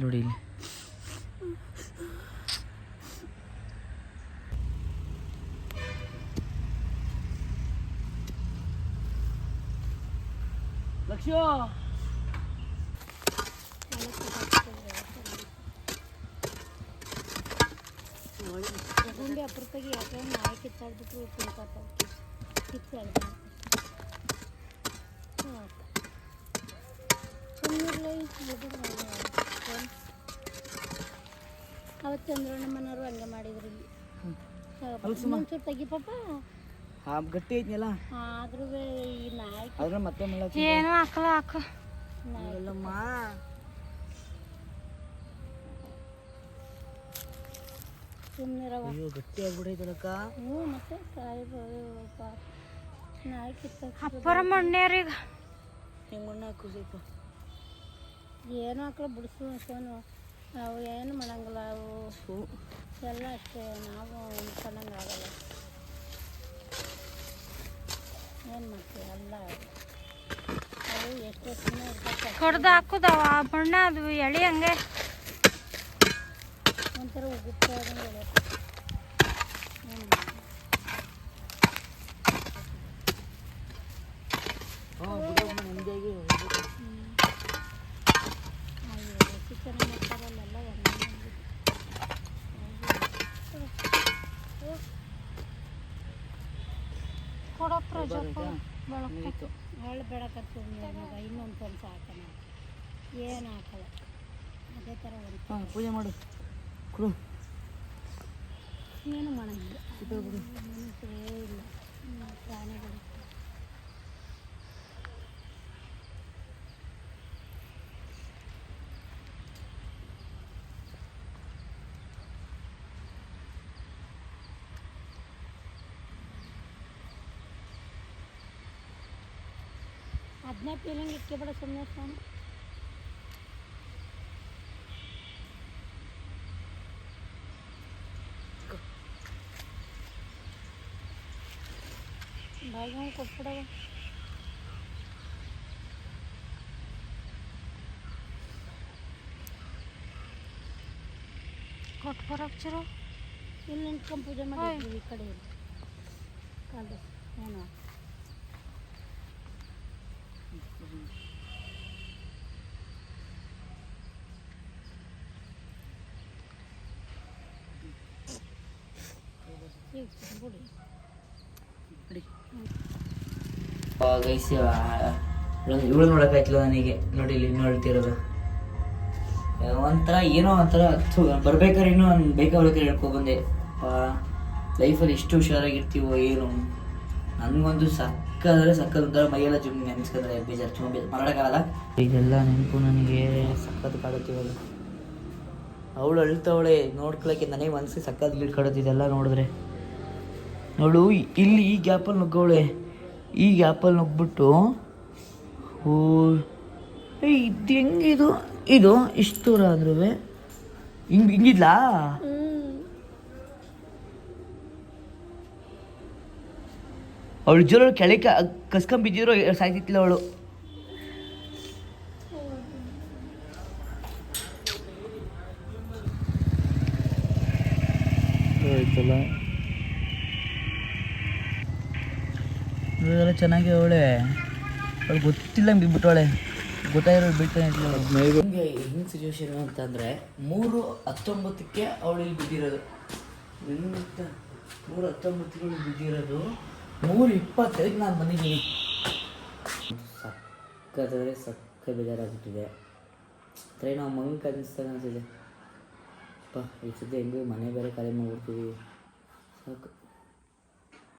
ನೋಡಿ ಇಲ್ಲಿ ಲಕ್ಷ್ಮಿ ಅಪರೂಪಾಗಿ ಯಾಕೆ ನಾಯಿ ಕಿತ್ತಾಡ್ಬಿಟ್ರು ಕಿತ್ತಾಡ್ದು ಅವತ್ತು ಚಂದ್ರಣ್ಣಮ್ಮನವರು ಹಂಗೆ ಮಾಡಿದ್ರು ಇಲ್ಲಿ ಒಂಚೂರು ತೆಗಿ ಪಾಪ ಗಟ್ಟಿ ಐತ್ನಲ್ಲ ಆದ್ರೂ ಈ ನಾಯಿ ಅದ್ರ ಮತ್ತೆ ಏನು ಹಾಕಲ್ಲ ಹಾಕ ನಾಯಲ್ಲಮ್ಮ ಸುಮ್ಮನಿರವ ಅಯ್ಯೋ ಗಟ್ಟಿ ಆಗ್ಬಿಡೈತಲಕ್ಕ ಹ್ಞೂ ಮತ್ತೆ ನಾಯಿ ಕಿತ್ತ ಅಪ್ಪರ ಮಣ್ಣೇರೀಗ ಹಿಂಗೆ ಮಣ್ಣು ಹಾಕು ಸ್ವಲ್ಪ ಏನು ಹಾಕಲ್ಲ ಬಿಡಿಸು ಸೋನು ಅವು ಏನು ಮಾಡಂಗಿಲ್ಲ ಅವು ಎಲ್ಲ ಅಷ್ಟೇ ನಾವು ಅನ್ಕೊಂಡಂಗೆ ಆಗಲ್ಲ ಏನು ಮಾಡ್ತೀವಿ ಎಲ್ಲ ಅವು ಎಷ್ಟು ಸುಮ್ಮನೆ ಇರ್ತದೆ ಕಡ್ದು ಹಾಕುದವ ಬಣ್ಣ ಅದು ಎಳಿ ಹಂಗೆ ಒಂಥರ ಉಗುತ್ತಾದಂಗೆ ಚಿಕನ್ ಮಾಡ್ತಾರಲ್ಲೆಲ್ಲ ಕೊಡೋ ಪ್ರಜಾಪ ಒಳ್ಳೆ ಬೆಳಕತ್ತೀವಿ ಇನ್ನೊಂದು ಕನಸ ಹಾಕೋಣ ಏನು ಹಾಕಲ್ಲ ಅದೇ ಥರ ಒಂದು ಪೂಜೆ ಮಾಡು ಕೊಡು ಏನು ಮಾಡಂಗಿಲ್ಲ ಮನುಷ್ಯರೇ ಇಲ್ಲ ಪ್ರಾಣಿಗಳು ಅದನ್ನೇ ಫೀಲಿಂಗ್ ಇಕ್ಕಿಬಿಡ ಸುಮ್ಮನೆ ಸ್ವಾಮಿ ಬಾಯಿಗೆ ಕೊಟ್ಬಿಡವ ಕೊಟ್ಬರಕ್ಚಿರು ಇಲ್ಲಿ ನಿಂತ್ಕೊಂಡು ಪೂಜೆ ಮಾಡಿದ್ವಿ ಈ ಕಡೆ ಕಾಲು ಏನು ಗೈಸ್ ಇವಳು ನೋಡೋಕ್ಕಾಯ್ತಲ್ಲ ನನಗೆ ನೋಡಿ ಇಲ್ಲಿ ನೋಡ್ತಿರೋದು ಒಂಥರ ಏನೋ ಒಂಥರ ಬರ್ಬೇಕಾದ್ರೆ ಇನ್ನೂ ಒಂದು ಬೈಕ್ ಬರ್ಬೇಕಾದ್ರೆ ಹೇಳ್ಕೊಬಂದೆ ಲೈಫಲ್ಲಿ ಎಷ್ಟು ಹುಷಾರಾಗಿರ್ತೀವೋ ಏನು ನನಗೊಂದು ಸಕ್ಕದ ಒಂಥರ ಮೈಯೆಲ್ಲ ಜುಮ್ಮಿ ನೆನೆಸ್ಕೊಂಡ್ರೆ ಬೇಜಾರು ತುಂಬ ಮಾತಾಡೋಕ್ಕಾಗಲ್ಲ ಇದೆಲ್ಲ ನೆನಪು ನನಗೆ ಸಕ್ಕತ್ ಕಾಡುತ್ತೀವಲ್ಲ ಅವಳು ಅಳ್ತವಳೆ ನೋಡ್ಕೊಳಕ್ಕೆ ನನಗೆ ಮನಸ್ಸಿಗೆ ಸಕ್ಕತ್ ಗಿಡ್ ಕಾಡುತ್ತೆ ಇದೆಲ್ಲ ನೋಡಿದ್ರೆ ನೋಡು ಇಲ್ಲಿ ಈ ಗ್ಯಾಪಲ್ಲಿ ನುಗ್ಗವಳೆ ಈ ಗ್ಯಾಪಲ್ಲಿ ನುಗ್ಬಿಟ್ಟು ಓ ಇದು ಹೆಂಗಿದು ಇದು ಇಷ್ಟು ದೂರ ಆದ್ರೂ ಹಿಂಗಿದ್ಲಾ ಅವಳು ಜೋರ ಕೆಳಗೆ ಕಸ್ಕೊಂಬಿದ್ದಿರೋ ಸಾಯ್ತಿತ್ತಿಲ್ಲ ಅವಳು ಆಯ್ತಲ್ಲ ಇವೆಲ್ಲ ಚೆನ್ನಾಗಿ ಅವಳೆ ಅವಳು ಗೊತ್ತಿಲ್ಲ ಬಿಟ್ಬಿಟ್ಟವಳೆ ಗೊತ್ತಾಗಿರೋಳು ಬಿಡ್ತಾನೆ ಹಿಂಗೆ ಹಿಂಗೆ ಸಿಚುವೇಶನ್ ಅಂತಂದರೆ 3:19ಕ್ಕೆ ಅವಳು ಇಲ್ಲಿ ಬಿದ್ದಿರೋದು 3:19 ಬಿದ್ದಿರೋದು 3:25 ನಾನು ಬಂದಿದ್ದೀನಿ ಸಕ್ಕತ್ತಾದರೆ ಸಕ್ಕ ಬೇಜಾರಾಗ್ಬಿಟ್ಟಿದೆ ಅಂದರೆ ನಾವು ಮಂಗ್ ಕನಿಸ್ತಾಗ ಅನಿಸಿದೆ ಅಪ್ಪ ಈ ಸದ್ಯ ಹೆಂಗೆ ಮನೆ ಬೇರೆ ಖಾಲಿ ಮಾಡ್ಬಿಡ್ತೀವಿ ಸಾಕು